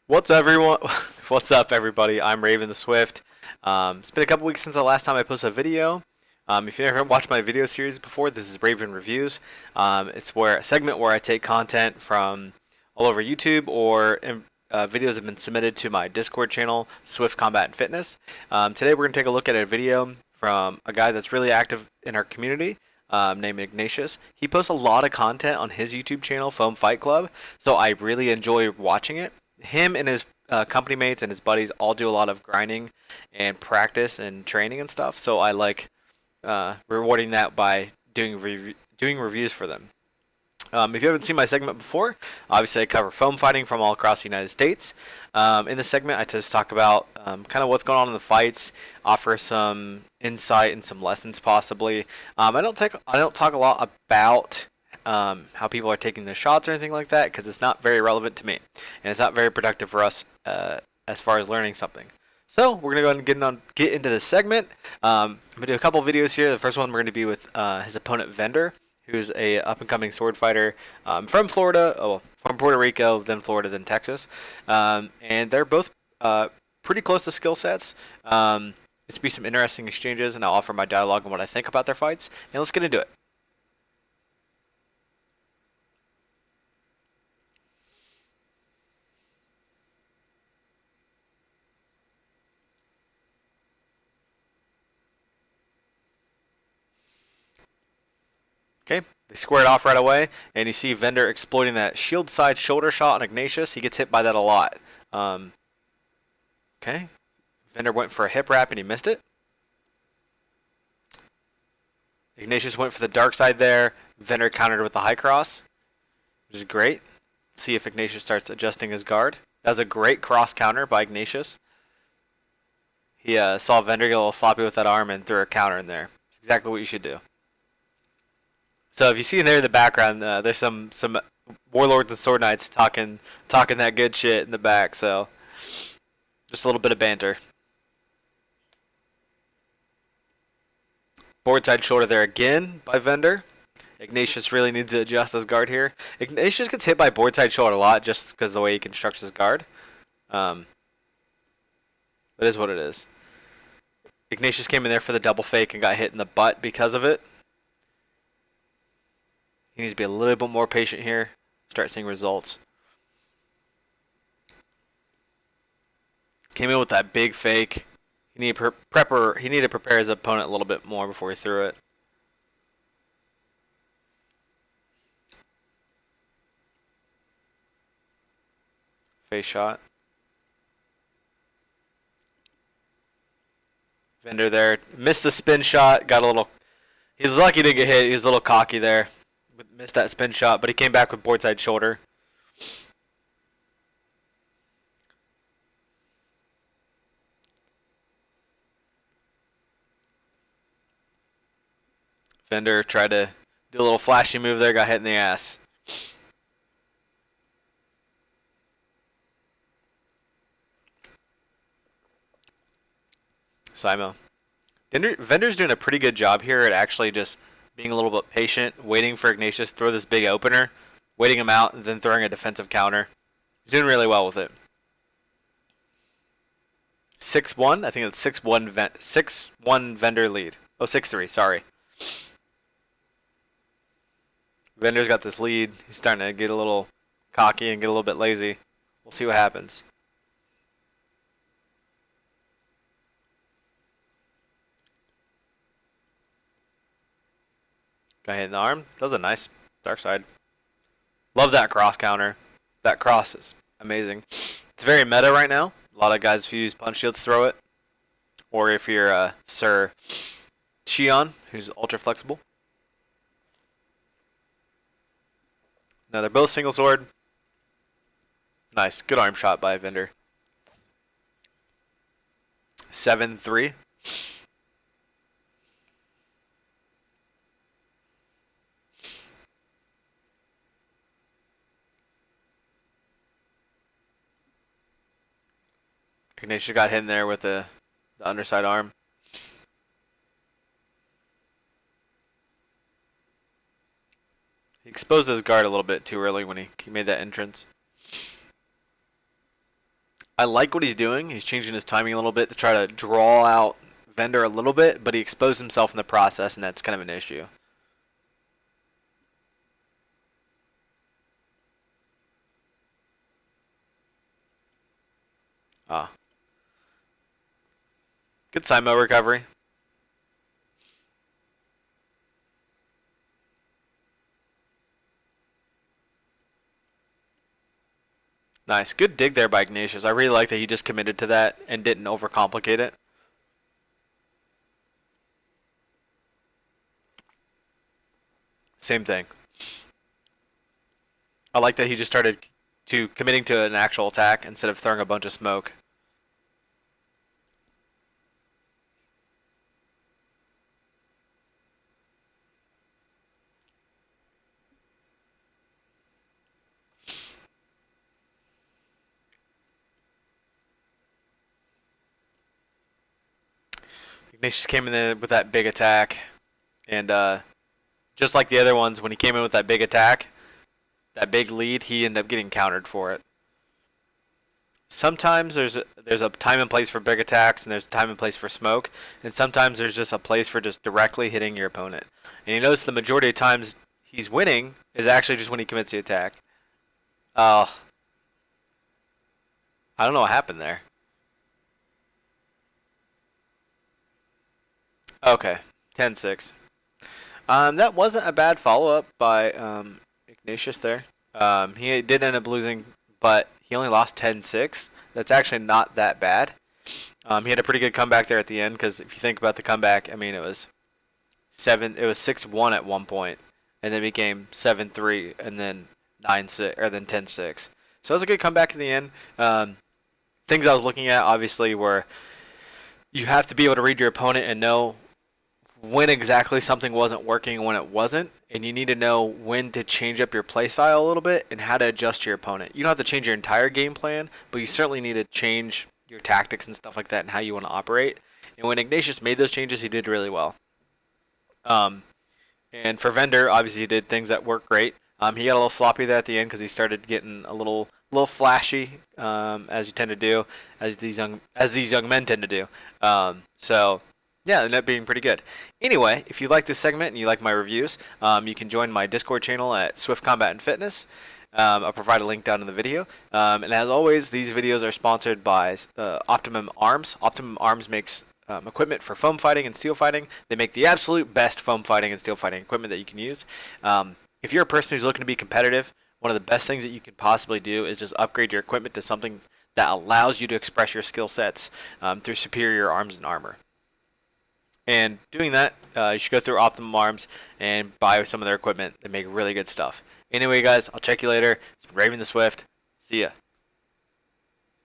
What's everyone? What's up, everybody? I'm Raven the Swift. It's been a couple weeks since the last time I posted a video. If you never watched my video series before, this is Raven Reviews. It's where a segment where I take content from all over YouTube or videos have been submitted to my Discord channel, Swift Combat and Fitness. Today we're going to take a look at a video from a guy that's really active in our community. Named Ignatius. He posts a lot of content on his YouTube channel, Foam Fight Club, so I really enjoy watching it. Him and his company mates and his buddies all do a lot of grinding and practice and training and stuff. So I like rewarding that by doing reviews for them. If you haven't seen my segment before, obviously I cover foam fighting from all across the United States. In this segment, I just talk about kind of what's going on in the fights, offer some insight and some lessons possibly. I don't talk a lot about how people are taking the shots or anything like that because it's not very relevant to me, and it's not very productive for us as far as learning something. So we're gonna go ahead and get into this segment. I'm gonna do a couple videos here. The first one we're gonna be with his opponent Vendor, who's a up and coming sword fighter from Florida, from Puerto Rico, then Florida, then Texas, and they're both pretty close to skill sets. It's be some interesting exchanges, and I'll offer my dialogue on what I think about their fights. And let's get into it. Okay, they squared off right away, and you see Vendor exploiting that shield side shoulder shot on Ignatius. He gets hit by that a lot. Um, okay, Vendor went for a hip wrap and he missed it. Ignatius went for the dark side there. Vendor countered with the high cross, which is great. Let's see if Ignatius starts adjusting his guard. That was a great cross counter by Ignatius. He saw Vendor get a little sloppy with that arm and threw a counter in there. It's exactly what you should do. So if you see there in the background, there's some warlords and sword knights talking that good shit in the back. So just a little bit of banter. Board side shoulder there again by Vendor. Ignatius really needs to adjust his guard here. Ignatius gets hit by board side shoulder a lot just because of the way he constructs his guard. It is what it is. Ignatius came in there for the double fake and got hit in the butt because of it. He needs to be a little bit more patient here. Start seeing results. Came in with that big fake. He needed to prepare his opponent a little bit more before he threw it. Face shot. Vendor there missed the spin shot. Got a little. He was lucky to get hit. He was a little cocky there. Missed that spin shot, but he came back with board side shoulder. Vendor tried to do a little flashy move there, got hit in the ass. Simo. Vendor's doing a pretty good job here at actually just being a little bit patient, waiting for Ignatius to throw this big opener, waiting him out, and then throwing a defensive counter. He's doing really well with it. 6-1? I think it's 6-1 Vendor lead. Oh, 6-3, sorry. Vendor's got this lead. He's starting to get a little cocky and get a little bit lazy. We'll see what happens. Got hit in the arm. That was a nice dark side. Love that cross counter. That cross is amazing. It's very meta right now. A lot of guys use punch shield to throw it. Or if you're Sir Shion, who's ultra flexible. Now they're both single sword. Nice. Good arm shot by Vendor. 7-3. Ignatius got hit in there with the underside arm. He exposed his guard a little bit too early when he made that entrance. I like what he's doing. He's changing his timing a little bit to try to draw out Vendor a little bit, but he exposed himself in the process, and that's kind of an issue. Ah, good Simo recovery. Nice. Good dig there by Ignatius. I really like that he just committed to that and didn't overcomplicate it. Same thing. I like that he just started to committing to an actual attack instead of throwing a bunch of smoke. Ignatius came in there with that big attack, and just like the other ones, when he came in with that big attack, that big lead, he ended up getting countered for it. Sometimes there's a time and place for big attacks, and there's a time and place for smoke, and sometimes there's just a place for just directly hitting your opponent. And you notice the majority of times he's winning is actually just when he commits the attack. Oh, I don't know what happened there. Okay, 10-6. That wasn't a bad follow-up by Ignatius there. He did end up losing, but he only lost 10-6. That's actually not that bad. He had a pretty good comeback there at the end, because if you think about the comeback, I mean, it was 6-1 at one point, and then it became 7-3, and then 9-6, or then 10-6. So it was a good comeback in the end. Things I was looking at obviously were you have to be able to read your opponent and know when exactly something wasn't working and when it wasn't, and you need to know when to change up your play style a little bit and how to adjust your opponent. You don't have to change your entire game plan, but you certainly need to change your tactics and stuff like that and how you want to operate. And when Ignatius made those changes, he did really well. And for Vendor, obviously he did things that worked great. He got a little sloppy there at the end because he started getting a little flashy, as you tend to do, as these young men tend to do. So yeah, it ended up being pretty good. Anyway, if you like this segment and you like my reviews, you can join my Discord channel at Swift Combat and Fitness. I'll provide a link down in the video. And as always, these videos are sponsored by Optimum Arms. Optimum Arms makes equipment for foam fighting and steel fighting. They make the absolute best foam fighting and steel fighting equipment that you can use. If you're a person who's looking to be competitive, one of the best things that you can possibly do is just upgrade your equipment to something that allows you to express your skill sets through superior arms and armor. And doing that, you should go through Optimum Arms and buy some of their equipment. They make really good stuff. Anyway, guys, I'll check you later. It's been Raven the Swift. See ya.